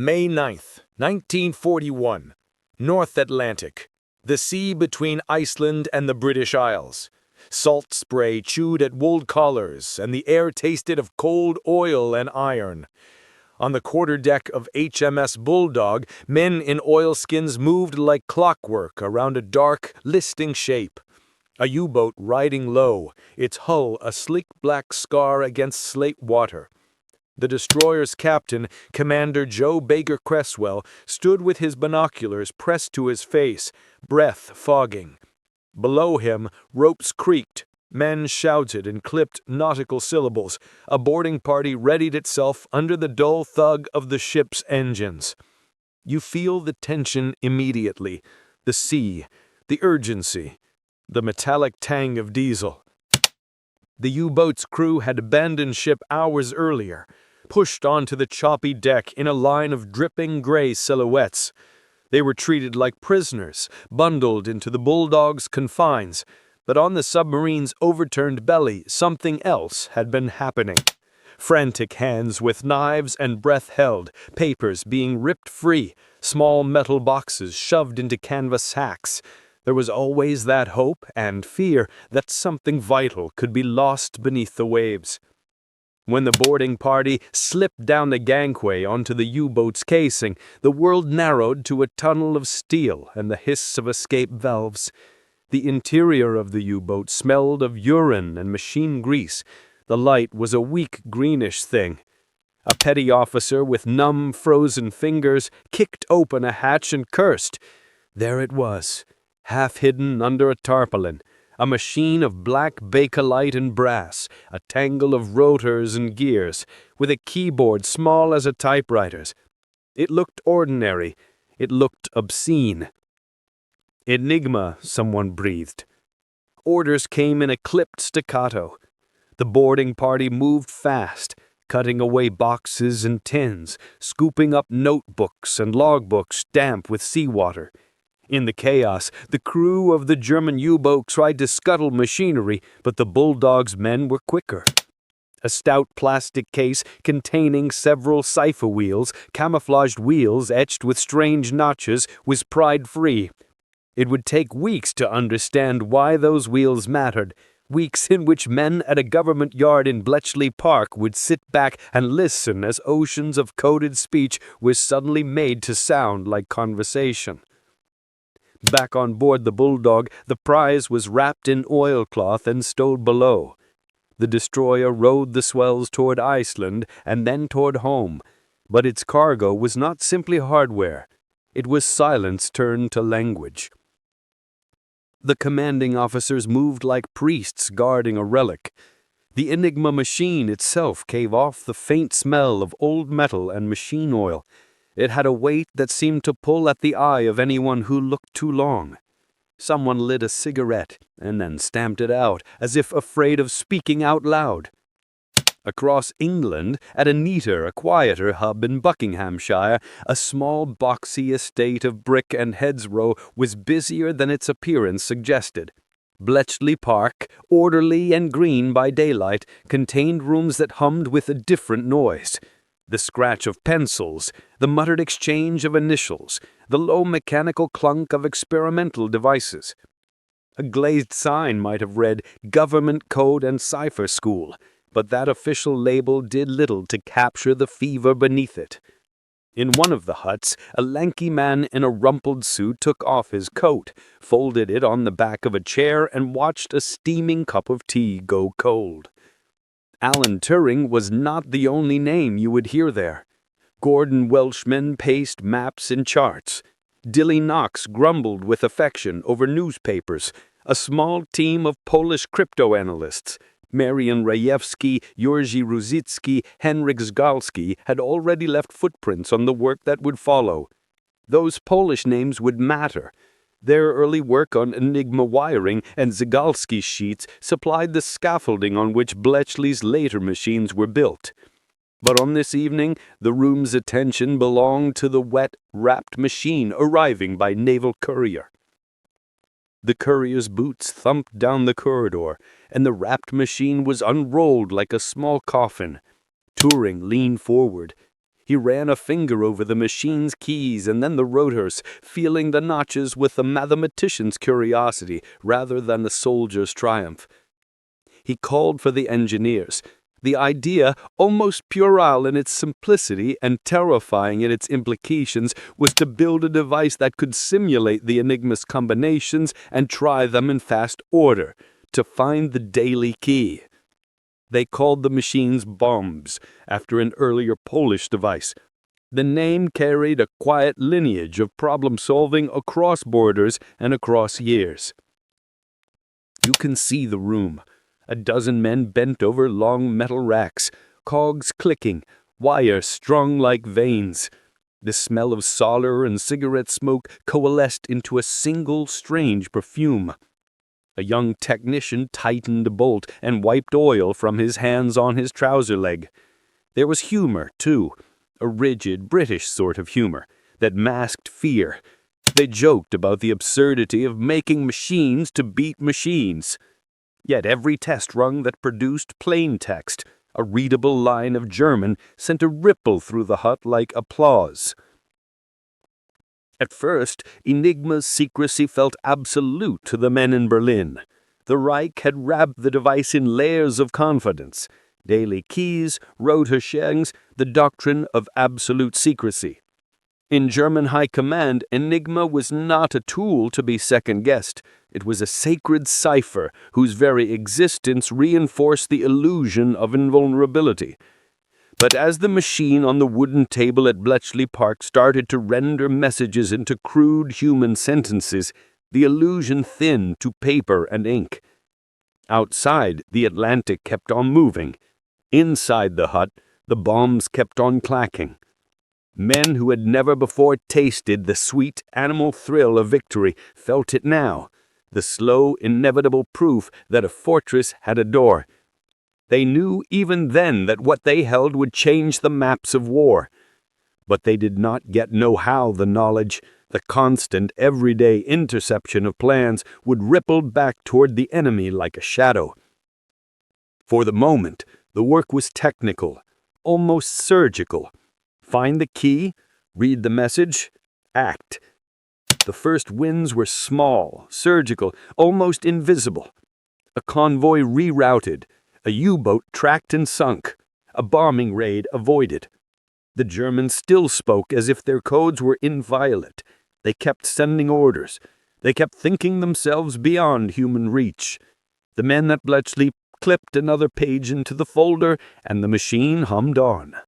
May 9th, 1941. North Atlantic. The sea between Iceland and the British Isles. Salt spray chewed at wool collars, and the air tasted of cold oil and iron. On the quarterdeck of HMS Bulldog, men in oilskins moved like clockwork around a dark, listing shape. A U-boat riding low, its hull a sleek black scar against slate water. The destroyer's captain, Commander Joe Baker Cresswell, stood with his binoculars pressed to his face, breath fogging. Below him, ropes creaked. Men shouted and clipped nautical syllables. A boarding party readied itself under the dull thug of the ship's engines. You feel the tension immediately, the sea, the urgency, the metallic tang of diesel. The U-boat's crew had abandoned ship hours earlier, pushed onto the choppy deck in a line of dripping gray silhouettes. They were treated like prisoners, bundled into the Bulldog's confines, but on the submarine's overturned belly, something else had been happening. Frantic hands with knives and breath held, papers being ripped free, small metal boxes shoved into canvas sacks. There was always that hope and fear that something vital could be lost beneath the waves. When the boarding party slipped down the gangway onto the U-boat's casing, the world narrowed to a tunnel of steel and the hiss of escape valves. The interior of the U-boat smelled of urine and machine grease. The light was a weak greenish thing. A petty officer with numb, frozen fingers kicked open a hatch and cursed. There it was, half hidden under a tarpaulin. A machine of black bakelite and brass, a tangle of rotors and gears, with a keyboard small as a typewriter's. It looked ordinary. It looked obscene. Enigma, someone breathed. Orders came in a clipped staccato. The boarding party moved fast, cutting away boxes and tins, scooping up notebooks and logbooks damp with seawater. In the chaos, the crew of the German U-boat tried to scuttle machinery, but the Bulldog's men were quicker. A stout plastic case containing several cipher wheels, camouflaged wheels etched with strange notches, was pried free. It would take weeks to understand why those wheels mattered, weeks in which men at a government yard in Bletchley Park would sit back and listen as oceans of coded speech were suddenly made to sound like conversation. Back on board the Bulldog, the prize was wrapped in oilcloth and stowed below. The destroyer rode the swells toward Iceland and then toward home, but its cargo was not simply hardware. It was silence turned to language. The commanding officers moved like priests guarding a relic. The Enigma machine itself gave off the faint smell of old metal and machine oil. It had a weight that seemed to pull at the eye of anyone who looked too long. Someone lit a cigarette and then stamped it out, as if afraid of speaking out loud. Across England, at a neater, a quieter hub in Buckinghamshire, a small boxy estate of brick and hedgerow was busier than its appearance suggested. Bletchley Park, orderly and green by daylight, contained rooms that hummed with a different noise. The scratch of pencils, the muttered exchange of initials, the low mechanical clunk of experimental devices. A glazed sign might have read Government Code and Cipher School, but that official label did little to capture the fever beneath it. In one of the huts, a lanky man in a rumpled suit took off his coat, folded it on the back of a chair, and watched a steaming cup of tea go cold. Alan Turing was not the only name you would hear there. Gordon Welshman paced maps and charts. Dilly Knox grumbled with affection over newspapers. A small team of Polish crypto-analysts, Marian Rejewski, Jerzy Ruzicki, Henryk Zgalski, had already left footprints on the work that would follow. Those Polish names would matter. Their early work on Enigma wiring and Zgalski's sheets supplied the scaffolding on which Bletchley's later machines were built. But on this evening, the room's attention belonged to the wet, wrapped machine arriving by naval courier. The courier's boots thumped down the corridor, and the wrapped machine was unrolled like a small coffin. Turing leaned forward. He ran a finger over the machine's keys and then the rotors, feeling the notches with a mathematician's curiosity rather than a soldier's triumph. He called for the engineers. The idea, almost puerile in its simplicity and terrifying in its implications, was to build a device that could simulate the Enigma's combinations and try them in fast order, to find the daily key. They called the machines bombs, after an earlier Polish device. The name carried a quiet lineage of problem-solving across borders and across years. You can see the room. A dozen men bent over long metal racks, cogs clicking, wires strung like veins. The smell of solder and cigarette smoke coalesced into a single strange perfume. A young technician tightened a bolt and wiped oil from his hands on his trouser leg. There was humor, too, a rigid British sort of humor that masked fear. They joked about the absurdity of making machines to beat machines. Yet every test rung that produced plain text, a readable line of German, sent a ripple through the hut like applause. At first, Enigma's secrecy felt absolute to the men in Berlin. The Reich had wrapped the device in layers of confidence. Daily keys, Rotherschengs, the doctrine of absolute secrecy. In German high command, Enigma was not a tool to be second-guessed. It was a sacred cipher whose very existence reinforced the illusion of invulnerability. But as the machine on the wooden table at Bletchley Park started to render messages into crude human sentences, the illusion thinned to paper and ink. Outside, the Atlantic kept on moving. Inside the hut, the bombs kept on clacking. Men who had never before tasted the sweet animal thrill of victory felt it now, the slow, inevitable proof that a fortress had a door. They knew even then that what they held would change the maps of war. But they did not yet know how the knowledge, the constant, everyday interception of plans, would ripple back toward the enemy like a shadow. For the moment, the work was technical, almost surgical. Find the key, read the message, act. The first wins were small, surgical, almost invisible. A convoy rerouted, a U-boat tracked and sunk, a bombing raid avoided. The Germans still spoke as if their codes were inviolate. They kept sending orders. They kept thinking themselves beyond human reach. The men at Bletchley clipped another page into the folder, and the machine hummed on.